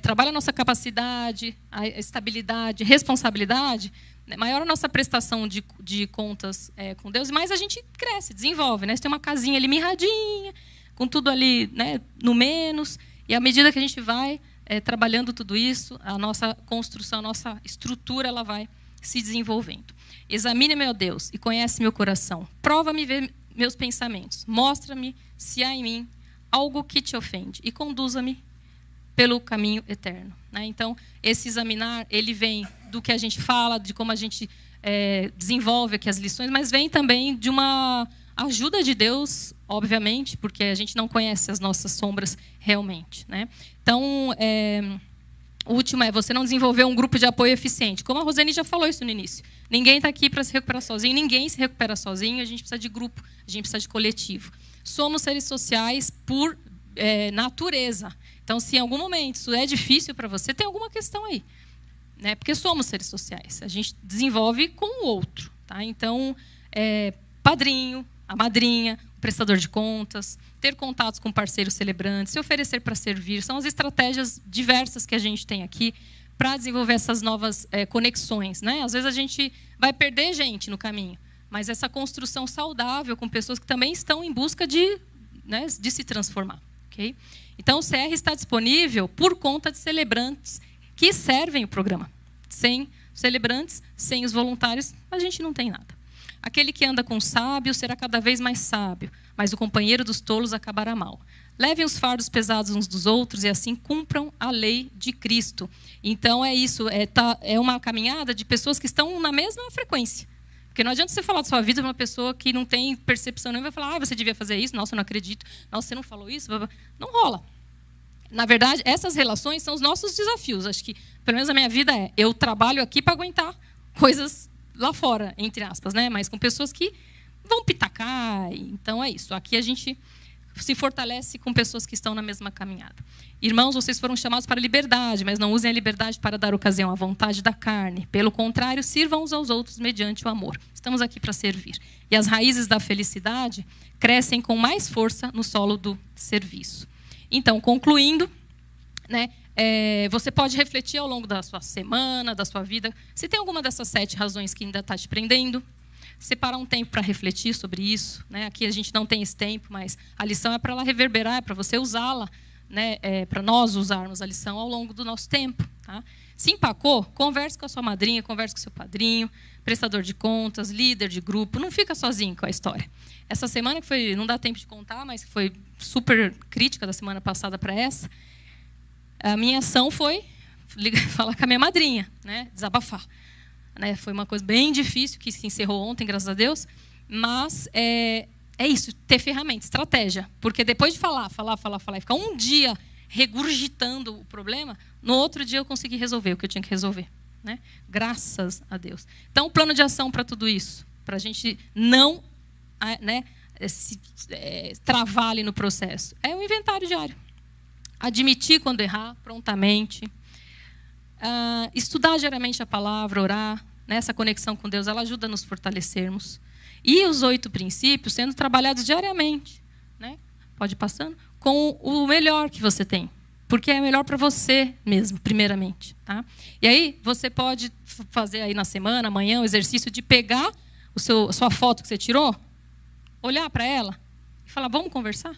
trabalha a nossa capacidade, a estabilidade, responsabilidade, né, maior a nossa prestação de contas com Deus, e mais a gente cresce, desenvolve, né? Você tem uma casinha ali mirradinha, com tudo ali, né, no menos, e à medida que a gente vai trabalhando tudo isso, a nossa construção, a nossa estrutura, ela vai se desenvolvendo. Examine, meu Deus, e conhece meu coração. Prova-me ver meus pensamentos. Mostra-me se há em mim algo que te ofende e conduza-me pelo caminho eterno. Né? Então, esse examinar, ele vem do que a gente fala, de como a gente desenvolve aqui as lições, mas vem também de uma ajuda de Deus, obviamente, porque a gente não conhece as nossas sombras realmente. Né? Então, o último você não desenvolver um grupo de apoio eficiente. Como a Rosane já falou isso no início. Ninguém está aqui para se recuperar sozinho, ninguém se recupera sozinho, a gente precisa de grupo, a gente precisa de coletivo. Somos seres sociais por natureza. Então, se em algum momento isso é difícil para você, tem alguma questão aí. Né? Porque somos seres sociais. A gente desenvolve com o outro. Tá? Então, padrinho, a madrinha, o prestador de contas, ter contatos com parceiros celebrantes, se oferecer para servir, são as estratégias diversas que a gente tem aqui para desenvolver essas novas conexões. Né? Às vezes a gente vai perder gente no caminho, mas essa construção saudável com pessoas que também estão em busca de se transformar. Okay? Então, o CR está disponível por conta de celebrantes que servem o programa. Sem celebrantes, sem os voluntários, a gente não tem nada. Aquele que anda com o sábio será cada vez mais sábio, mas o companheiro dos tolos acabará mal. Levem os fardos pesados uns dos outros e assim cumpram a lei de Cristo. Então é isso, é uma caminhada de pessoas que estão na mesma frequência. Porque não adianta você falar da sua vida para uma pessoa que não tem percepção nenhuma, vai falar, você devia fazer isso, nossa, eu não acredito, nossa, você não falou isso, não rola. Na verdade, essas relações são os nossos desafios. Acho que, pelo menos a minha vida eu trabalho aqui para aguentar coisas lá fora, entre aspas, né? Mas com pessoas que vão pitacar. Então é isso. Aqui a gente se fortalece com pessoas que estão na mesma caminhada. Irmãos, vocês foram chamados para a liberdade, mas não usem a liberdade para dar ocasião à vontade da carne. Pelo contrário, sirvam uns aos outros mediante o amor. Estamos aqui para servir. E as raízes da felicidade crescem com mais força no solo do serviço. Então, concluindo, né, você pode refletir ao longo da sua semana, da sua vida, se tem alguma dessas 7 razões que ainda está te prendendo. Separar um tempo para refletir sobre isso. Né? Aqui a gente não tem esse tempo, mas a lição é para ela reverberar, é para você usá-la, né? Para nós usarmos a lição ao longo do nosso tempo. Tá? Se empacou, converse com a sua madrinha, converse com o seu padrinho, prestador de contas, líder de grupo. Não fica sozinho com a história. Essa semana, que foi, não dá tempo de contar, mas foi super crítica da semana passada para essa, a minha ação foi falar com a minha madrinha, né? Desabafar. Né? Foi uma coisa bem difícil, que se encerrou ontem, graças a Deus. Mas é isso, ter ferramenta, estratégia. Porque depois de falar e ficar um dia regurgitando o problema, no outro dia eu consegui resolver o que eu tinha que resolver. Né? Graças a Deus. Então, plano de ação para tudo isso. Para a gente não se travar ali no processo. É um inventário diário. Admitir quando errar, prontamente. Estudar diariamente a palavra, orar. Né? Essa conexão com Deus, ela ajuda a nos fortalecermos. E os 8 princípios sendo trabalhados diariamente. Né? Pode ir passando. Com o melhor que você tem. Porque é melhor para você mesmo, primeiramente. Tá? E aí, você pode fazer aí na semana, amanhã, o exercício de pegar a sua foto que você tirou, olhar para ela e falar, vamos conversar?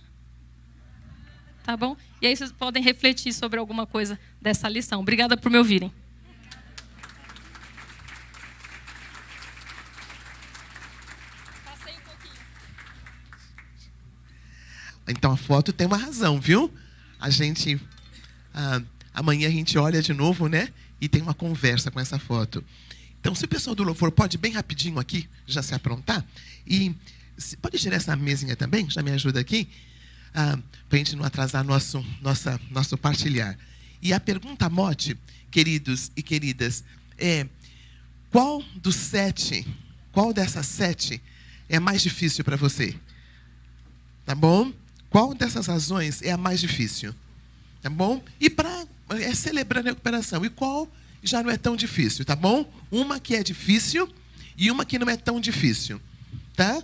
Tá bom? E aí vocês podem refletir sobre alguma coisa dessa lição. Obrigada por me ouvirem. Passei um pouquinho. Então a foto tem uma razão, viu? Amanhã a gente olha de novo, né? E tem uma conversa com essa foto. Então, se o pessoal do louvor pode bem rapidinho aqui já se aprontar. E pode tirar essa mesinha também? Já me ajuda aqui? Para a gente não atrasar nosso partilhar. E a pergunta mote, queridos e queridas, é: qual dessas 7 é a mais difícil para você? Tá bom? Qual dessas razões é a mais difícil? Tá bom? E celebrando a recuperação. E qual já não é tão difícil, tá bom? Uma que é difícil e uma que não é tão difícil. Tá?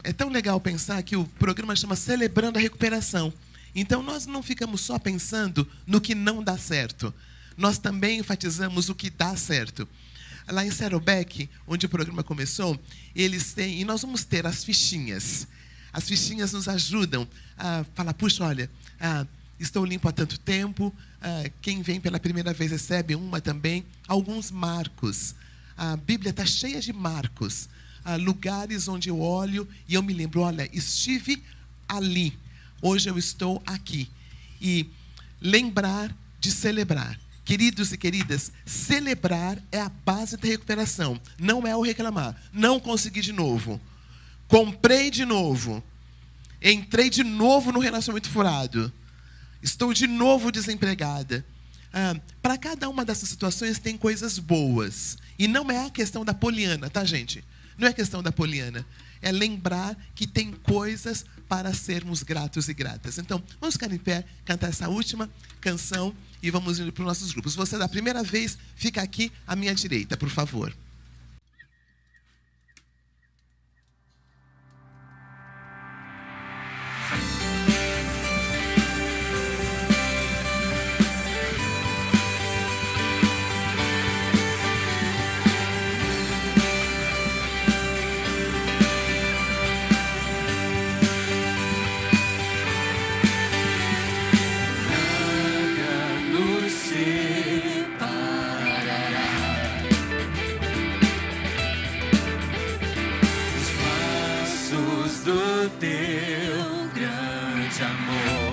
É tão legal pensar que o programa chama Celebrando a Recuperação. Então, nós não ficamos só pensando no que não dá certo. Nós também enfatizamos o que dá certo. Lá em Saddleback, onde o programa começou, eles têm, e nós vamos ter as fichinhas. As fichinhas nos ajudam a falar, puxa, olha, estou limpo há tanto tempo, quem vem pela primeira vez recebe uma também. Alguns marcos. A Bíblia está cheia de marcos. Lugares onde eu olho e eu me lembro, olha, estive ali, hoje eu estou aqui. E lembrar de celebrar. Queridos e queridas, celebrar é a base da recuperação. Não é o reclamar. Não consegui de novo. Comprei de novo. Entrei de novo no relacionamento furado. Estou de novo desempregada. Para cada uma dessas situações tem coisas boas. E não é a questão da poliana, tá, gente? Não é questão da poliana. É lembrar que tem coisas para sermos gratos e gratas. Então, vamos ficar em pé, cantar essa última canção e vamos indo para os nossos grupos. Você, da primeira vez, fica aqui à minha direita, por favor. Do teu grande amor.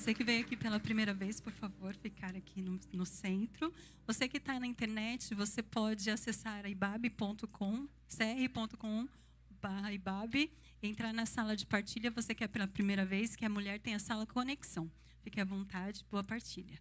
Você que veio aqui pela primeira vez, por favor, ficar aqui no centro. Você que está na internet, você pode acessar ibabe.com, cr.com/ibabe, entrar na sala de partilha. Você que é pela primeira vez, que a mulher tem a sala Conexão. Fique à vontade, boa partilha.